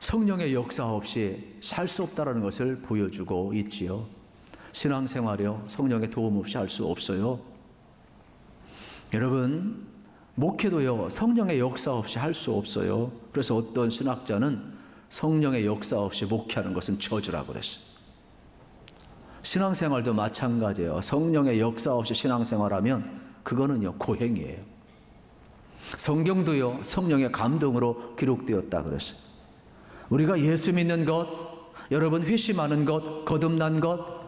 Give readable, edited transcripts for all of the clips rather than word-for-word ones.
성령의 역사 없이 살 수 없다는 것을 보여주고 있지요. 신앙생활이요, 성령의 도움 없이 할 수 없어요. 여러분, 목회도요, 성령의 역사 없이 할 수 없어요. 그래서 어떤 신학자는 성령의 역사 없이 목회하는 것은 저주라고 그랬어요. 신앙생활도 마찬가지예요. 성령의 역사 없이 신앙생활하면 그거는요, 고행이에요. 성경도요, 성령의 감동으로 기록되었다 그랬어요. 우리가 예수 믿는 것, 여러분 회심하는 것, 거듭난 것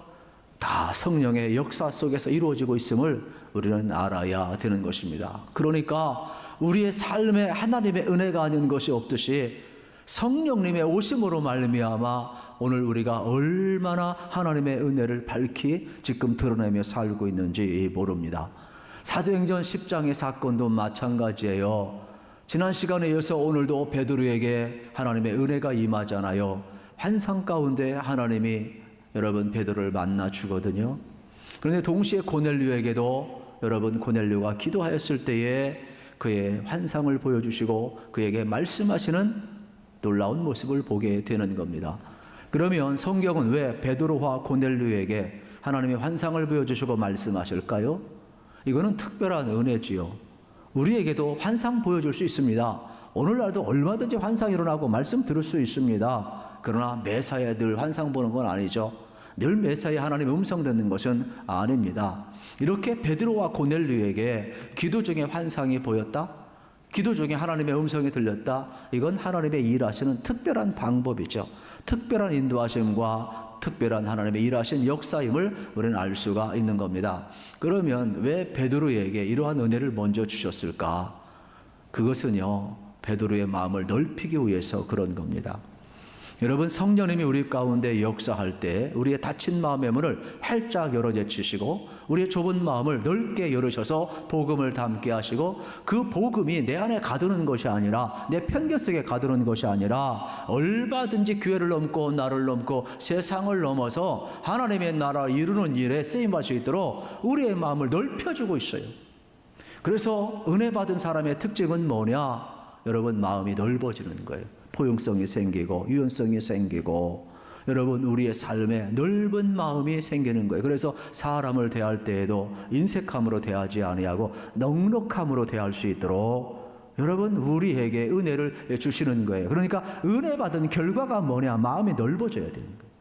다 성령의 역사 속에서 이루어지고 있음을 우리는 알아야 되는 것입니다. 그러니까 우리의 삶에 하나님의 은혜가 아닌 것이 없듯이 성령님의 오심으로 말미암아 오늘 우리가 얼마나 하나님의 은혜를 밝히 지금 드러내며 살고 있는지 모릅니다. 사도행전 10장의 사건도 마찬가지예요. 지난 시간에 이어서 오늘도 베드로에게 하나님의 은혜가 임하잖아요. 환상 가운데 하나님이 여러분 베드로를 만나 주거든요. 그런데 동시에 고넬료에게도 여러분 고넬료가 기도하였을 때에 그의 환상을 보여주시고 그에게 말씀하시는 놀라운 모습을 보게 되는 겁니다. 그러면 성경은 왜 베드로와 고넬료에게 하나님의 환상을 보여주시고 말씀하실까요? 이거는 특별한 은혜지요. 우리에게도 환상 보여줄 수 있습니다. 오늘날도 얼마든지 환상이 일어나고 말씀 들을 수 있습니다. 그러나 매사에 늘 환상 보는 건 아니죠. 늘 매사에 하나님의 음성 듣는 것은 아닙니다. 이렇게 베드로와 고넬료에게 기도 중에 환상이 보였다? 기도 중에 하나님의 음성이 들렸다? 이건 하나님의 일하시는 특별한 방법이죠. 특별한 인도하심과 특별한 하나님의 일하신 역사임을 우리는 알 수가 있는 겁니다. 그러면 왜 베드로에게 이러한 은혜를 먼저 주셨을까? 그것은요, 베드로의 마음을 넓히기 위해서 그런 겁니다. 여러분, 성령님이 우리 가운데 역사할 때 우리의 닫힌 마음의 문을 활짝 열어제치시고 우리의 좁은 마음을 넓게 열으셔서 복음을 담게 하시고 그 복음이 내 안에 가두는 것이 아니라 내 편견 속에 가두는 것이 아니라 얼마든지 교회를 넘고 나를 넘고 세상을 넘어서 하나님의 나라 이루는 일에 쓰임받을 수 있도록 우리의 마음을 넓혀주고 있어요. 그래서 은혜 받은 사람의 특징은 뭐냐? 여러분, 마음이 넓어지는 거예요. 포용성이 생기고 유연성이 생기고 여러분 우리의 삶에 넓은 마음이 생기는 거예요. 그래서 사람을 대할 때에도 인색함으로 대하지 아니하고 넉넉함으로 대할 수 있도록 여러분 우리에게 은혜를 주시는 거예요. 그러니까 은혜 받은 결과가 뭐냐? 마음이 넓어져야 되는 거예요.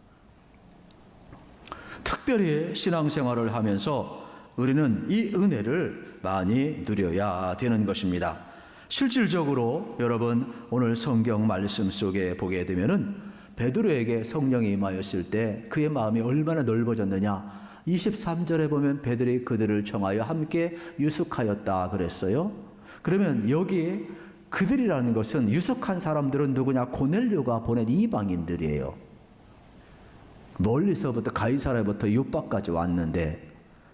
특별히 신앙생활을 하면서 우리는 이 은혜를 많이 누려야 되는 것입니다. 실질적으로 여러분 오늘 성경 말씀 속에 보게 되면은 베드로에게 성령이 임하였을 때 그의 마음이 얼마나 넓어졌느냐. 23절에 보면 베드로가 그들을 청하여 함께 유숙하였다 그랬어요. 그러면 여기 그들이라는 것은 유숙한 사람들은 누구냐? 고넬료가 보낸 이방인들이에요. 멀리서부터 가이사랴부터 요바까지 왔는데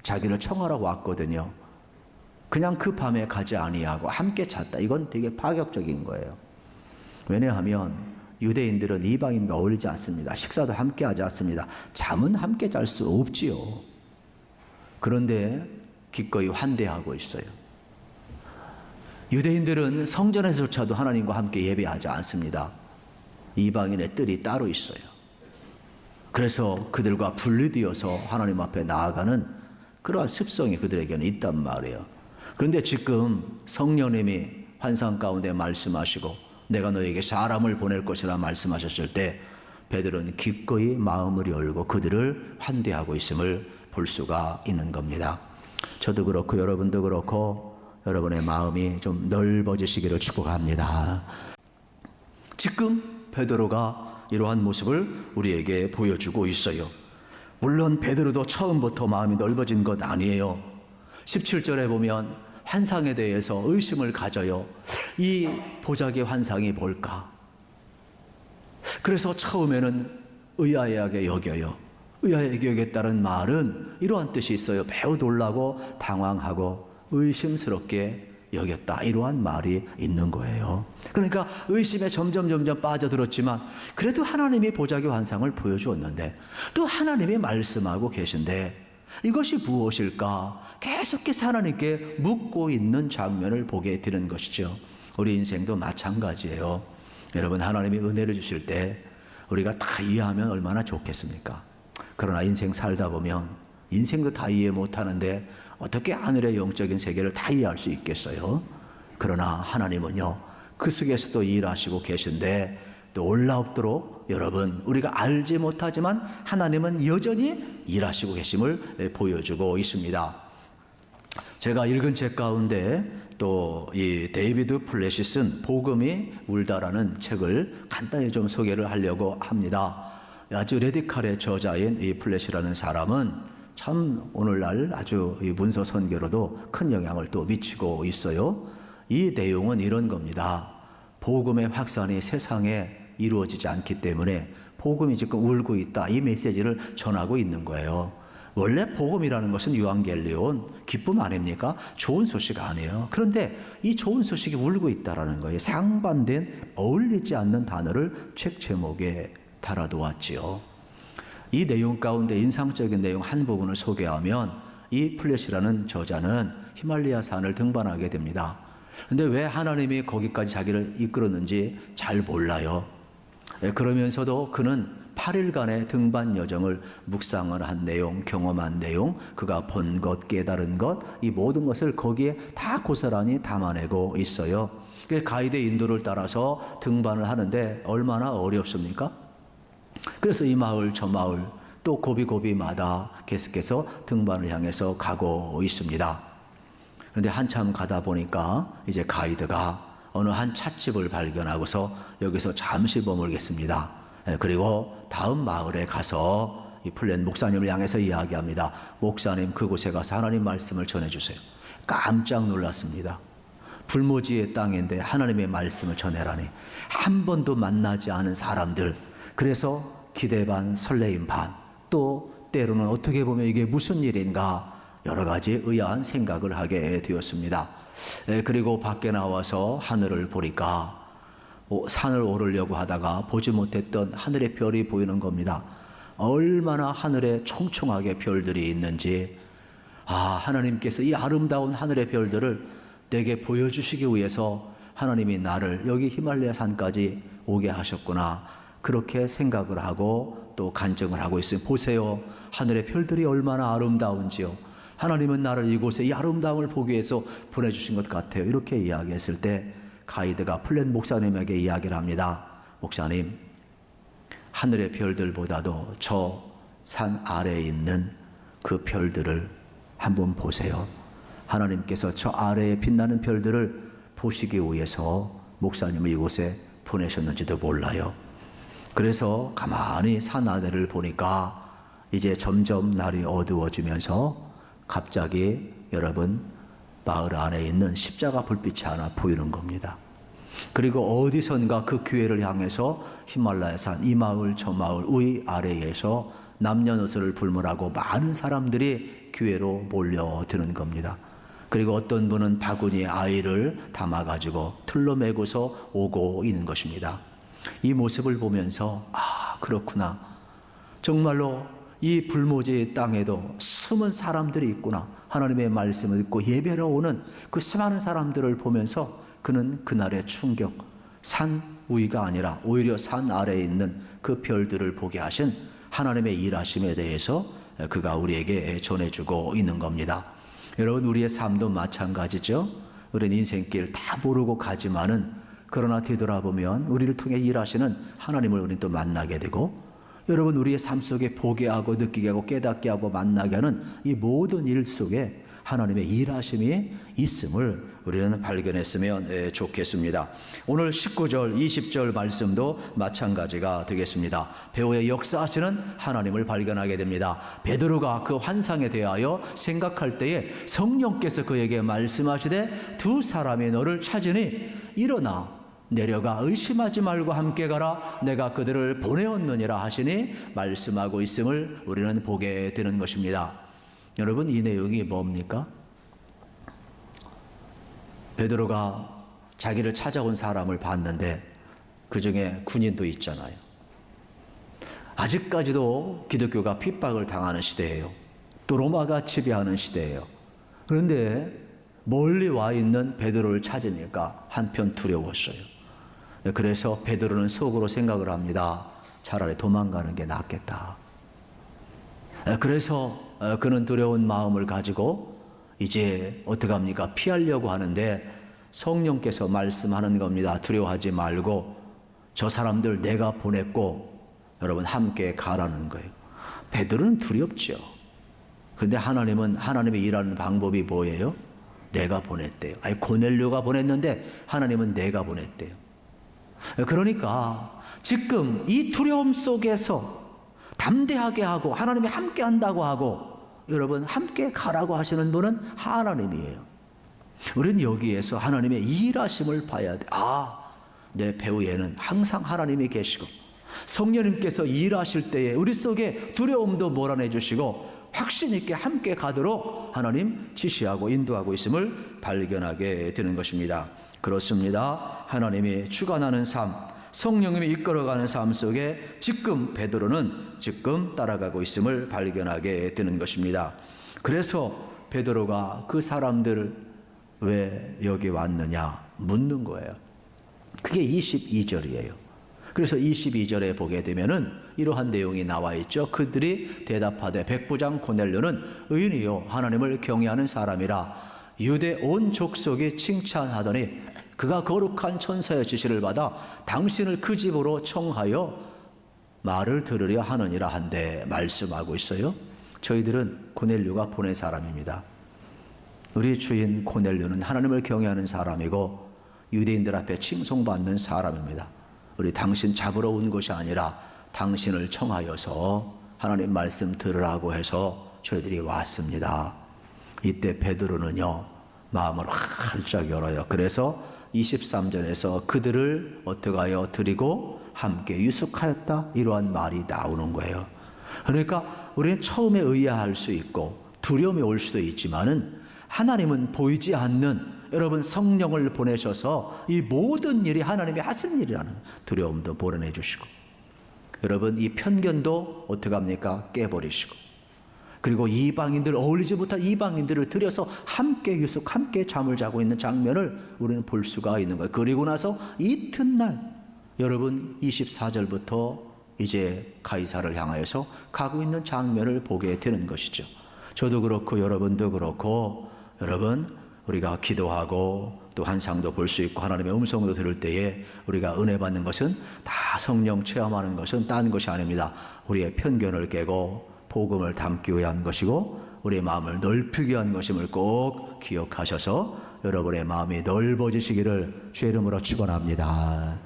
자기를 청하라고 왔거든요. 그냥 그 밤에 가지 아니하고 함께 잤다. 이건 되게 파격적인 거예요. 왜냐하면 유대인들은 이방인과 어울리지 않습니다. 식사도 함께 하지 않습니다. 잠은 함께 잘 수 없지요. 그런데 기꺼이 환대하고 있어요. 유대인들은 성전에서조차도 하나님과 함께 예배하지 않습니다. 이방인의 뜰이 따로 있어요. 그래서 그들과 분리되어서 하나님 앞에 나아가는 그러한 습성이 그들에게는 있단 말이에요. 그런데 지금 성령님이 환상 가운데 말씀하시고 내가 너에게 사람을 보낼 것이라 말씀하셨을 때 베드로는 기꺼이 마음을 열고 그들을 환대하고 있음을 볼 수가 있는 겁니다. 저도 그렇고 여러분도 그렇고 여러분의 마음이 좀 넓어지시기를 축복합니다. 지금 베드로가 이러한 모습을 우리에게 보여주고 있어요. 물론 베드로도 처음부터 마음이 넓어진 것 아니에요. 17절에 보면 환상에 대해서 의심을 가져요. 이 보자기의 환상이 뭘까? 그래서 처음에는 의아하게 여겨요. 의아하게 여겼다는 말은 이러한 뜻이 있어요. 매우 놀라고 당황하고 의심스럽게 여겼다. 이러한 말이 있는 거예요. 그러니까 의심에 점점 빠져들었지만 그래도 하나님이 보자기 환상을 보여주었는데 또 하나님이 말씀하고 계신데 이것이 무엇일까? 계속해서 하나님께 묻고 있는 장면을 보게 되는 것이죠. 우리 인생도 마찬가지예요. 여러분, 하나님이 은혜를 주실 때 우리가 다 이해하면 얼마나 좋겠습니까? 그러나 인생 살다 보면 인생도 다 이해 못하는데 어떻게 하늘의 영적인 세계를 다 이해할 수 있겠어요? 그러나 하나님은요, 그 속에서도 일하시고 계신데 또 올라없도록 여러분, 우리가 알지 못하지만 하나님은 여전히 일하시고 계심을 보여주고 있습니다. 제가 읽은 책 가운데 또 이 데이비드 플래시 쓴 복음이 울다라는 책을 간단히 좀 소개를 하려고 합니다. 아주 레디칼의 저자인 이 플래시라는 사람은 참 오늘날 아주 이 문서 선교로도 큰 영향을 또 미치고 있어요. 이 내용은 이런 겁니다. 복음의 확산이 세상에 이루어지지 않기 때문에 복음이 지금 울고 있다, 이 메시지를 전하고 있는 거예요. 원래 복음이라는 것은 유앙겔리온, 기쁨 아닙니까? 좋은 소식 아니에요. 그런데 이 좋은 소식이 울고 있다라는 거예요. 상반된 어울리지 않는 단어를 책 제목에 달아두었지요. 이 내용 가운데 인상적인 내용 한 부분을 소개하면 이 플래시라는 저자는 히말라야 산을 등반하게 됩니다. 근데 왜 하나님이 거기까지 자기를 이끌었는지 잘 몰라요. 그러면서도 그는 8일간의 등반 여정을 묵상을 한 내용, 경험한 내용, 그가 본 것, 깨달은 것, 이 모든 것을 거기에 다 고스란히 담아내고 있어요. 가이드 인도를 따라서 등반을 하는데 얼마나 어렵습니까? 그래서 이 마을 저 마을 또 고비고비마다 계속해서 등반을 향해서 가고 있습니다. 그런데 한참 가다 보니까 이제 가이드가 어느 한 찻집을 발견하고서 여기서 잠시 머물겠습니다. 그리고 다음 마을에 가서 이 플랜 목사님을 향해서 이야기합니다. 목사님, 그곳에 가서 하나님 말씀을 전해주세요. 깜짝 놀랐습니다. 불모지의 땅인데 하나님의 말씀을 전해라니. 한 번도 만나지 않은 사람들, 그래서 기대 반 설레임 반, 또 때로는 어떻게 보면 이게 무슨 일인가 여러 가지 의아한 생각을 하게 되었습니다. 그리고 밖에 나와서 하늘을 보니까 산을 오르려고 하다가 보지 못했던 하늘의 별이 보이는 겁니다. 얼마나 하늘에 총총하게 별들이 있는지, 하나님께서 이 아름다운 하늘의 별들을 내게 보여주시기 위해서 하나님이 나를 여기 히말라야 산까지 오게 하셨구나, 그렇게 생각을 하고 또 간증을 하고 있어요. 보세요, 하늘의 별들이 얼마나 아름다운지요. 하나님은 나를 이곳에 이 아름다움을 보기 위해서 보내주신 것 같아요. 이렇게 이야기했을 때 가이드가 플랜 목사님에게 이야기를 합니다. 목사님, 하늘의 별들보다도 저 산 아래에 있는 그 별들을 한번 보세요. 하나님께서 저 아래에 빛나는 별들을 보시기 위해서 목사님을 이곳에 보내셨는지도 몰라요. 그래서 가만히 산 아래를 보니까 이제 점점 날이 어두워지면서 갑자기 여러분, 마을 안에 있는 십자가 불빛이 하나 보이는 겁니다. 그리고 어디선가 그 교회를 향해서 히말라야 산 이 마을 저 마을 위 아래에서 남녀노소를 불문하고 많은 사람들이 교회로 몰려드는 겁니다. 그리고 어떤 분은 바구니에 아이를 담아가지고 틀로 메고서 오고 있는 것입니다. 이 모습을 보면서 그렇구나, 정말로 이 불모지의 땅에도 숨은 사람들이 있구나, 하나님의 말씀을 듣고 예배로 오는 그 수많은 사람들을 보면서 그는 그날의 충격, 산 위가 아니라 오히려 산 아래에 있는 그 별들을 보게 하신 하나님의 일하심에 대해서 그가 우리에게 전해주고 있는 겁니다. 여러분, 우리의 삶도 마찬가지죠. 우리는 인생길 다 모르고 가지만은 그러나 뒤돌아보면 우리를 통해 일하시는 하나님을 우리는 또 만나게 되고, 여러분, 우리의 삶 속에 보게 하고 느끼게 하고 깨닫게 하고 만나게 하는 이 모든 일 속에 하나님의 일하심이 있음을 우리는 발견했으면 좋겠습니다. 오늘 19절, 20절 말씀도 마찬가지가 되겠습니다. 배후에 역사하시는 하나님을 발견하게 됩니다. 베드로가 그 환상에 대하여 생각할 때에 성령께서 그에게 말씀하시되 두 사람이 너를 찾으니 일어나 내려가 의심하지 말고 함께 가라, 내가 그들을 보내었느니라 하시니 말씀하고 있음을 우리는 보게 되는 것입니다. 여러분, 이 내용이 뭡니까? 베드로가 자기를 찾아온 사람을 봤는데 그 중에 군인도 있잖아요. 아직까지도 기독교가 핍박을 당하는 시대예요. 또 로마가 지배하는 시대예요. 그런데 멀리 와 있는 베드로를 찾으니까 한편 두려웠어요. 그래서 베드로는 속으로 생각을 합니다. 차라리 도망가는 게 낫겠다. 그래서 그는 두려운 마음을 가지고 이제 어떡합니까? 피하려고 하는데 성령께서 말씀하는 겁니다. 두려워하지 말고 저 사람들 내가 보냈고 여러분 함께 가라는 거예요. 베드로는 두렵죠. 근데 하나님의 일하는 방법이 뭐예요? 내가 보냈대요. 아니 고넬료가 보냈는데 하나님은 내가 보냈대요. 그러니까 지금 이 두려움 속에서 담대하게 하고 하나님이 함께 한다고 하고 여러분 함께 가라고 하시는 분은 하나님이에요. 우리는 여기에서 하나님의 일하심을 봐야 돼. 내 배후에는 항상 하나님이 계시고 성령님께서 일하실 때에 우리 속에 두려움도 몰아내 주시고 확신 있게 함께 가도록 하나님 지시하고 인도하고 있음을 발견하게 되는 것입니다. 그렇습니다. 하나님이 주관하는 삶, 성령님이 이끌어가는 삶 속에 지금 베드로는 지금 따라가고 있음을 발견하게 되는 것입니다. 그래서 베드로가 그 사람들을 왜 여기 왔느냐 묻는 거예요. 그게 22절이에요. 그래서 22절에 보게 되면은 이러한 내용이 나와 있죠. 그들이 대답하되 백부장 고넬료는 의인이요 하나님을 경외하는 사람이라 유대 온 족속이 칭찬하더니 그가 거룩한 천사의 지시를 받아 당신을 그 집으로 청하여 말을 들으려 하느니라 한데 말씀하고 있어요. 저희들은 고넬료가 보낸 사람입니다. 우리 주인 고넬료는 하나님을 경외하는 사람이고 유대인들 앞에 칭송받는 사람입니다. 우리 당신 잡으러 온 것이 아니라 당신을 청하여서 하나님 말씀 들으라고 해서 저희들이 왔습니다. 이때 베드로는요 마음을 활짝 열어요. 그래서 23절에서 그들을 어떻게 하여 드리고 함께 유숙하였다 이러한 말이 나오는 거예요. 그러니까 우리는 처음에 의아할 수 있고 두려움이 올 수도 있지만은 하나님은 보이지 않는 여러분 성령을 보내셔서 이 모든 일이 하나님이 하시는 일이라는 두려움도 보려내 주시고 여러분 이 편견도 어떻게 합니까? 깨버리시고 그리고 이방인들 어울리지 못한 이방인들을 들여서 함께 유숙 함께 잠을 자고 있는 장면을 우리는 볼 수가 있는 거예요. 그리고 나서 이튿날 여러분 24절부터 이제 가이사를 향하여서 가고 있는 장면을 보게 되는 것이죠. 저도 그렇고 여러분도 그렇고 여러분 우리가 기도하고 또 환상도 볼 수 있고 하나님의 음성도 들을 때에 우리가 은혜 받는 것은 다 성령 체험하는 것은 딴 것이 아닙니다. 우리의 편견을 깨고 복음을 담기 위한 것이고 우리의 마음을 넓히기 위한 것임을 꼭 기억하셔서 여러분의 마음이 넓어지시기를 주의 이름으로 축원합니다.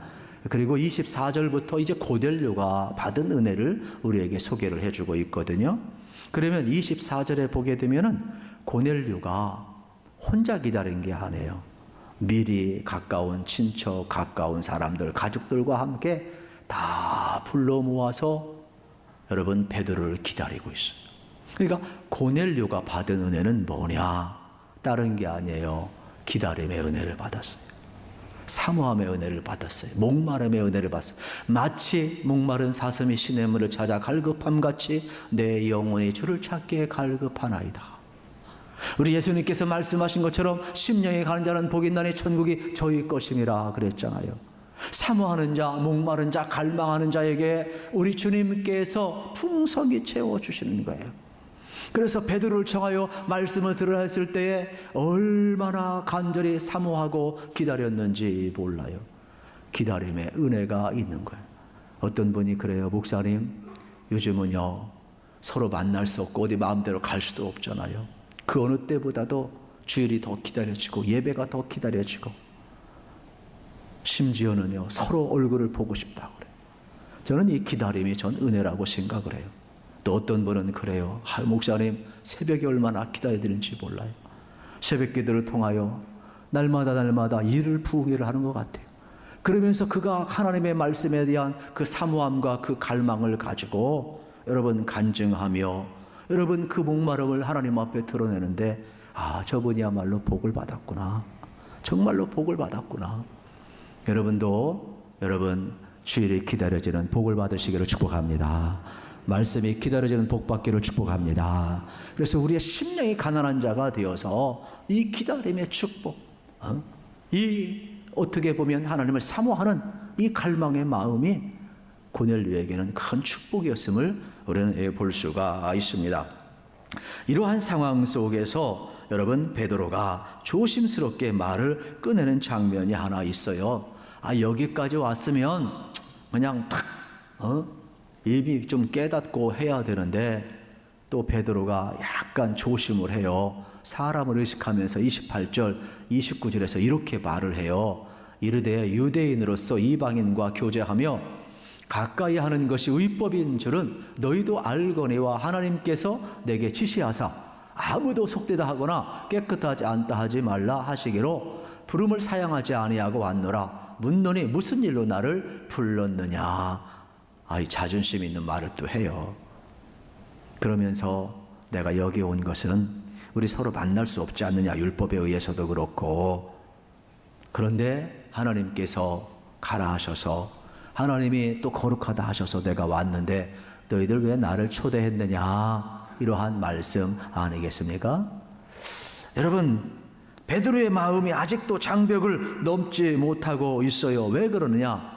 그리고 24절부터 이제 고넬료가 받은 은혜를 우리에게 소개를 해주고 있거든요. 그러면 24절에 보게 되면은 고넬료가 혼자 기다린 게 아니에요. 미리 가까운 친척, 가까운 사람들, 가족들과 함께 다 불러 모아서 여러분 베드로를 기다리고 있어요. 그러니까 고넬료가 받은 은혜는 뭐냐? 다른 게 아니에요. 기다림의 은혜를 받았어요. 사모함의 은혜를 받았어요. 목마름의 은혜를 받았어요. 마치 목마른 사슴이 시냇물을 찾아 갈급함같이 내 영혼이 주를 찾기에 갈급하나이다. 우리 예수님께서 말씀하신 것처럼 심령이 가는 자는 복이 있나니 천국이 저희 것임이라 그랬잖아요. 사모하는 자, 목마른 자, 갈망하는 자에게 우리 주님께서 풍성히 채워주시는 거예요. 그래서 베드로를 청하여 말씀을 들으라 했을 때에 얼마나 간절히 사모하고 기다렸는지 몰라요. 기다림의 은혜가 있는 거예요. 어떤 분이 그래요. 목사님, 요즘은요 서로 만날 수 없고 어디 마음대로 갈 수도 없잖아요. 그 어느 때보다도 주일이 더 기다려지고 예배가 더 기다려지고 심지어는요 서로 얼굴을 보고 싶다고 그래요. 저는 이 기다림이 전 은혜라고 생각을 해요. 또 어떤 분은 그래요. 목사님 새벽에 얼마나 기다려야 되는지 몰라요. 새벽 기도를 통하여 날마다 일을 부으기를 하는 것 같아요. 그러면서 그가 하나님의 말씀에 대한 그 사모함과 그 갈망을 가지고 여러분 간증하며 여러분 그 목마름을 하나님 앞에 드러내는데 저분이야말로 복을 받았구나. 정말로 복을 받았구나. 여러분도 여러분 주일이 기다려지는 복을 받으시기를 축복합니다. 말씀이 기다려지는 복 받기를 축복합니다. 그래서 우리의 심령이 가난한 자가 되어서 이 기다림의 축복, 이 어떻게 보면 하나님을 사모하는 이 갈망의 마음이 고넬료에게는 큰 축복이었음을 우리는 볼 수가 있습니다. 이러한 상황 속에서 여러분 베드로가 조심스럽게 말을 꺼내는 장면이 하나 있어요. 여기까지 왔으면 그냥 탁 입이 좀 깨닫고 해야 되는데 또 베드로가 약간 조심을 해요. 사람을 의식하면서 28절 29절에서 이렇게 말을 해요. 이르되 유대인으로서 이방인과 교제하며 가까이 하는 것이 의법인 줄은 너희도 알거니와 하나님께서 내게 지시하사 아무도 속되다 하거나 깨끗하지 않다 하지 말라 하시기로 부름을 사양하지 아니하고 왔노라. 묻노니 무슨 일로 나를 불렀느냐. 이 자존심 있는 말을 또 해요. 그러면서 내가 여기 온 것은 우리 서로 만날 수 없지 않느냐, 율법에 의해서도 그렇고. 그런데 하나님께서 가라 하셔서, 하나님이 또 거룩하다 하셔서 내가 왔는데 너희들 왜 나를 초대했느냐, 이러한 말씀 아니겠습니까? 여러분, 베드로의 마음이 아직도 장벽을 넘지 못하고 있어요. 왜 그러느냐?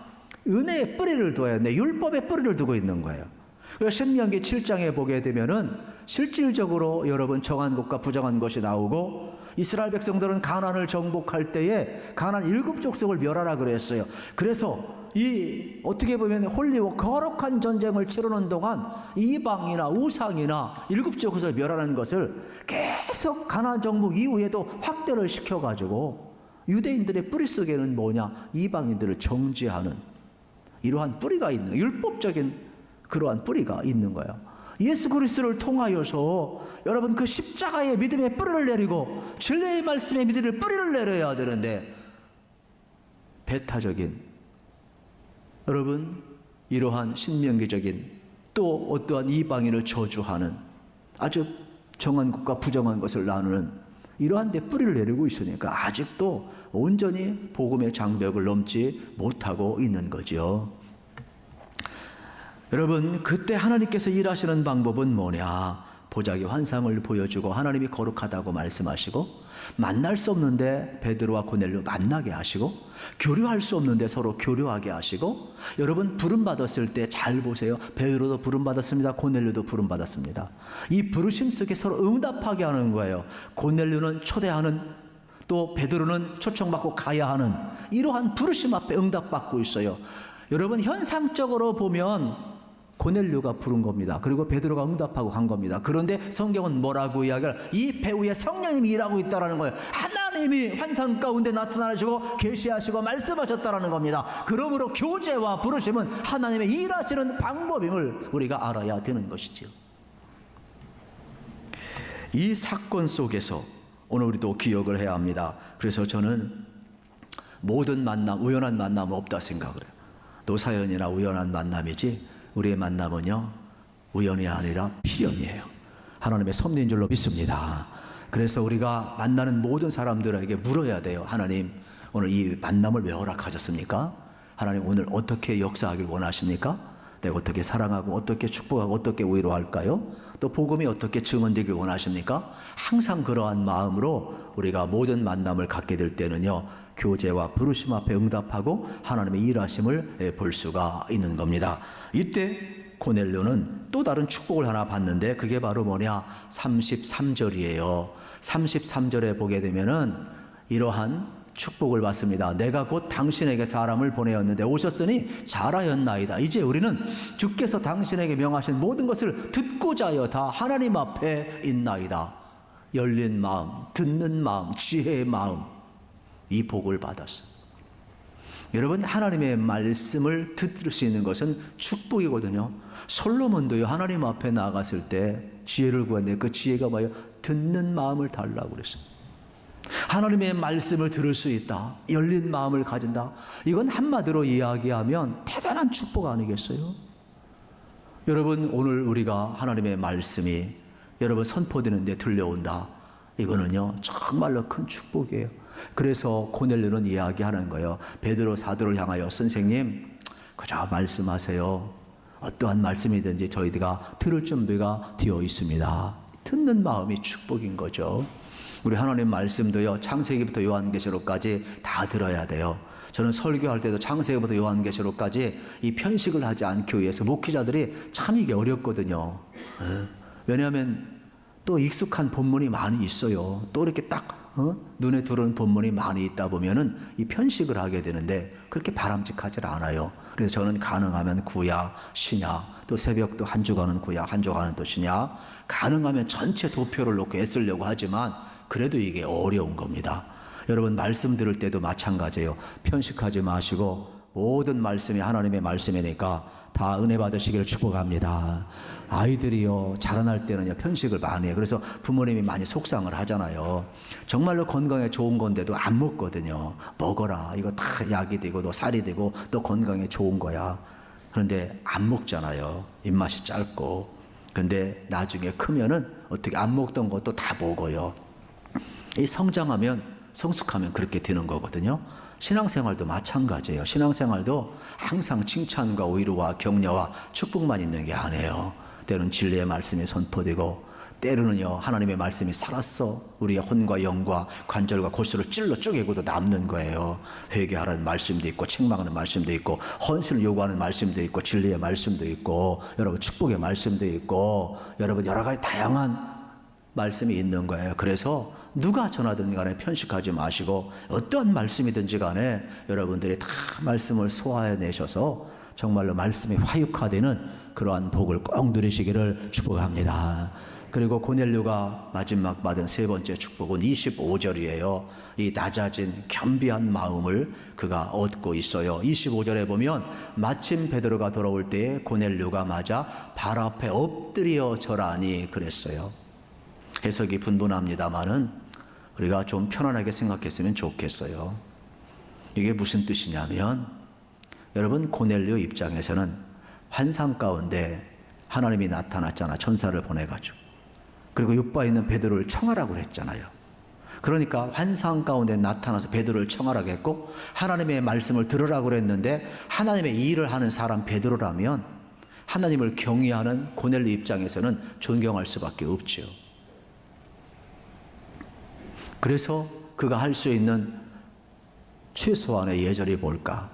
은혜의 뿌리를 둬야 하는데 율법의 뿌리를 두고 있는 거예요. 그래서 신명기 7장에 보게 되면은 실질적으로 여러분 정한 것과 부정한 것이 나오고, 이스라엘 백성들은 가나안을 정복할 때에 가나안 7 족속을 멸하라 그랬어요. 그래서 이 어떻게 보면 홀리고 거룩한 전쟁을 치르는 동안 이방이나 우상이나 7 족속을 멸하는 것을 계속 가나안 정복 이후에도 확대를 시켜가지고 유대인들의 뿌리 속에는 뭐냐? 이방인들을 정죄하는 이러한 뿌리가 있는, 율법적인 그러한 뿌리가 있는 거예요. 예수 그리스도를 통하여서 여러분 그 십자가의 믿음의 뿌리를 내리고 진리의 말씀의 믿음의 뿌리를 내려야 되는데, 배타적인 여러분 이러한 신명기적인 또 어떠한 이방인을 저주하는 아주 정한 것과 부정한 것을 나누는 이러한 데 뿌리를 내리고 있으니까 아직도 온전히 복음의 장벽을 넘지 못하고 있는 거죠. 여러분, 그때 하나님께서 일하시는 방법은 뭐냐? 보자기 환상을 보여주고 하나님이 거룩하다고 말씀하시고, 만날 수 없는데 베드로와 고넬료 만나게 하시고, 교류할 수 없는데 서로 교류하게 하시고, 여러분 부름 받았을 때 잘 보세요. 베드로도 부름 받았습니다. 고넬료도 부름 받았습니다. 이 부르심 속에 서로 응답하게 하는 거예요. 고넬료는 초대하는, 또 베드로는 초청받고 가야 하는 이러한 부르심 앞에 응답받고 있어요. 여러분 현상적으로 보면 고넬료가 부른 겁니다. 그리고 베드로가 응답하고 간 겁니다. 그런데 성경은 뭐라고 이야기할? 이 배후에 성령님이 일하고 있다는 거예요. 하나님이 환상 가운데 나타나시고 계시하시고 말씀하셨다는 겁니다. 그러므로 교제와 부르심은 하나님의 일하시는 방법임을 우리가 알아야 되는 것이죠. 이 사건 속에서 오늘 우리도 기억을 해야 합니다. 그래서 저는 모든 만남, 우연한 만남은 없다 생각을 해요. 노사연이나 우연한 만남이지 우리의 만남은요 우연이 아니라 필연이에요. 하나님의 섭리인 줄로 믿습니다. 그래서 우리가 만나는 모든 사람들에게 물어야 돼요. 하나님, 오늘 이 만남을 왜 허락하셨습니까? 하나님, 오늘 어떻게 역사하길 원하십니까? 내가 어떻게 사랑하고 어떻게 축복하고 어떻게 위로할까요? 또 복음이 어떻게 증언되길 원하십니까? 항상 그러한 마음으로 우리가 모든 만남을 갖게 될 때는요 교제와 부르심 앞에 응답하고 하나님의 일하심을 볼 수가 있는 겁니다. 이때 고넬료는 또 다른 축복을 하나 받는데, 그게 바로 뭐냐? 33절이에요. 33절에 보게 되면은 이러한 축복을 받습니다. 내가 곧 당신에게 사람을 보내었는데 오셨으니 잘하였나이다. 이제 우리는 주께서 당신에게 명하신 모든 것을 듣고자 하여 다 하나님 앞에 있나이다. 열린 마음, 듣는 마음, 지혜의 마음, 이 복을 받았어요. 여러분, 하나님의 말씀을 들을 수 있는 것은 축복이거든요. 솔로몬도요 하나님 앞에 나갔을 때 지혜를 구했는데 그 지혜가 뭐예요? 듣는 마음을 달라고 그랬어요. 하나님의 말씀을 들을 수 있다, 열린 마음을 가진다, 이건 한마디로 이야기하면 대단한 축복 아니겠어요? 여러분, 오늘 우리가 하나님의 말씀이 여러분 선포되는데 들려온다, 이거는요 정말로 큰 축복이에요. 그래서 고넬료는 이야기하는 거예요. 베드로 사도를 향하여 선생님 그저 말씀하세요. 어떠한 말씀이든지 저희가 들을 준비가 되어 있습니다. 듣는 마음이 축복인 거죠. 우리 하나님 말씀도요, 창세기부터 요한계시록까지 다 들어야 돼요. 저는 설교할 때도 창세기부터 요한계시록까지 이 편식을 하지 않기 위해서 목회자들이 참 이게 어렵거든요. 왜냐하면 또 익숙한 본문이 많이 있어요. 또 이렇게 딱 눈에 들어오는 본문이 많이 있다 보면은 이 편식을 하게 되는데 그렇게 바람직하지 않아요. 그래서 저는 가능하면 구약, 신약, 또 새벽도 한 주간은 구약, 한 주간은 또 신약, 가능하면 전체 도표를 놓고 애쓰려고 하지만 그래도 이게 어려운 겁니다. 여러분 말씀 들을 때도 마찬가지예요. 편식하지 마시고 모든 말씀이 하나님의 말씀이니까 다 은혜 받으시기를 축복합니다. 아이들이요 자라날 때는요 편식을 많이 해요. 그래서 부모님이 많이 속상을 하잖아요. 정말로 건강에 좋은 건데도 안 먹거든요. 먹어라, 이거 다 약이 되고 너 살이 되고 너 건강에 좋은 거야. 그런데 안 먹잖아요. 입맛이 짧고. 근데 나중에 크면은 어떻게 안 먹던 것도 다 먹어요. 이 성장하면 성숙하면 그렇게 되는 거거든요. 신앙생활도 마찬가지예요. 신앙생활도 항상 칭찬과 위로와 격려와 축복만 있는 게 아니에요. 때로는 진리의 말씀이 선포되고 때로는요 하나님의 말씀이 살았어 우리의 혼과 영과 관절과 골수를 찔러 쪼개고도 남는 거예요. 회개하라는 말씀도 있고 책망하는 말씀도 있고 헌신을 요구하는 말씀도 있고 진리의 말씀도 있고 여러분 축복의 말씀도 있고 여러분 여러 가지 다양한 말씀이 있는 거예요. 그래서 누가 전하든 간에 편식하지 마시고 어떠한 말씀이든지 간에 여러분들이 다 말씀을 소화해내셔서 정말로 말씀이 화육화되는 그러한 복을 꼭 누리시기를 축복합니다. 그리고 고넬료가 마지막 받은 세 번째 축복은 25절이에요. 이 낮아진 겸비한 마음을 그가 얻고 있어요. 25절에 보면 마침 베드로가 돌아올 때에 고넬료가 맞아 발 앞에 엎드려 절하니 그랬어요. 해석이 분분합니다만은 우리가 좀 편안하게 생각했으면 좋겠어요. 이게 무슨 뜻이냐면 여러분 고넬료 입장에서는 환상 가운데 하나님이 나타났잖아. 천사를 보내가지고. 그리고 옆바 있는 베드로를 청하라고 그랬잖아요. 그러니까 환상 가운데 나타나서 베드로를 청하라고 했고 하나님의 말씀을 들으라고 그랬는데 하나님의 일을 하는 사람 베드로라면 하나님을 경외하는 고넬료 입장에서는 존경할 수밖에 없죠. 그래서 그가 할 수 있는 최소한의 예절이 뭘까?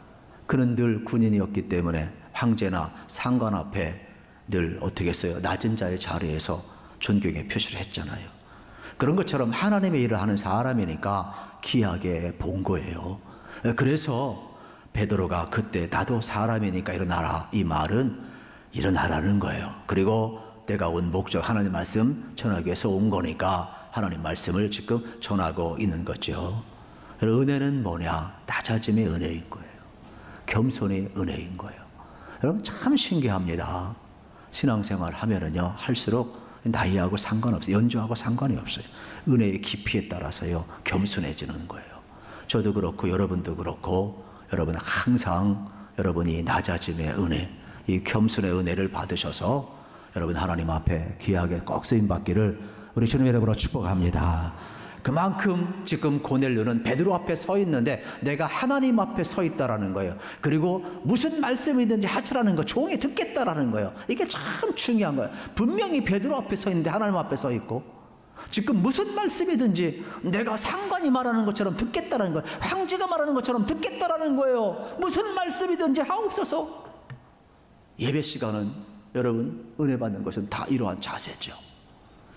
그는 늘 군인이었기 때문에 황제나 상관 앞에 늘 어떻게 했어요? 낮은 자의 자리에서 존경의 표시를 했잖아요. 그런 것처럼 하나님의 일을 하는 사람이니까 귀하게 본 거예요. 그래서 베드로가 그때 나도 사람이니까 일어나라 이 말은 일어나라는 거예요. 그리고 내가 온 목적 하나님 말씀 전하기 위해서 온 거니까 하나님 말씀을 지금 전하고 있는 거죠. 은혜는 뭐냐? 낮아짐의 은혜인 거예요. 겸손의 은혜인 거예요. 여러분 참 신기합니다. 신앙생활 하면은요 할수록 나이하고 상관없어요. 연주하고 상관이 없어요. 은혜의 깊이에 따라서요 겸손해지는 거예요. 저도 그렇고 여러분도 그렇고 여러분 항상 여러분이 낮아짐의 은혜, 이 겸손의 은혜를 받으셔서 여러분 하나님 앞에 귀하게 꼭 쓰임 받기를 우리 주님의 이름으로 축복합니다. 그만큼 지금 고넬료는 베드로 앞에 서 있는데 내가 하나님 앞에 서 있다라는 거예요. 그리고 무슨 말씀이든지 하시라는 거 종이 듣겠다라는 거예요. 이게 참 중요한 거예요. 분명히 베드로 앞에 서 있는데 하나님 앞에 서 있고 지금 무슨 말씀이든지 내가 상관이 말하는 것처럼 듣겠다라는 거예요. 황제가 말하는 것처럼 듣겠다라는 거예요. 무슨 말씀이든지 하옵소서. 예배 시간은 여러분 은혜 받는 것은 다 이러한 자세죠.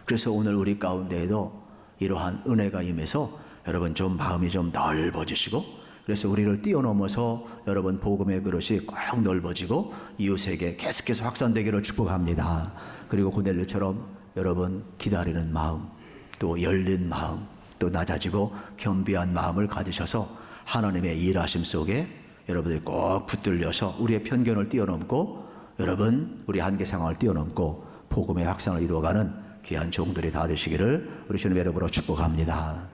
그래서 오늘 우리 가운데에도 이러한 은혜가 임해서 여러분 좀 마음이 좀 넓어지시고 그래서 우리를 뛰어넘어서 여러분 복음의 그릇이 꼭 넓어지고 이웃에게 계속해서 확산되기를 축복합니다. 그리고 고넬료처럼 여러분 기다리는 마음 또 열린 마음 또 낮아지고 겸비한 마음을 가지셔서 하나님의 일하심 속에 여러분들이 꼭 붙들려서 우리의 편견을 뛰어넘고 여러분 우리 한계 상황을 뛰어넘고 복음의 확산을 이루어가는 귀한 종들이 다 되시기를 우리 주님의 이름으로 축복합니다.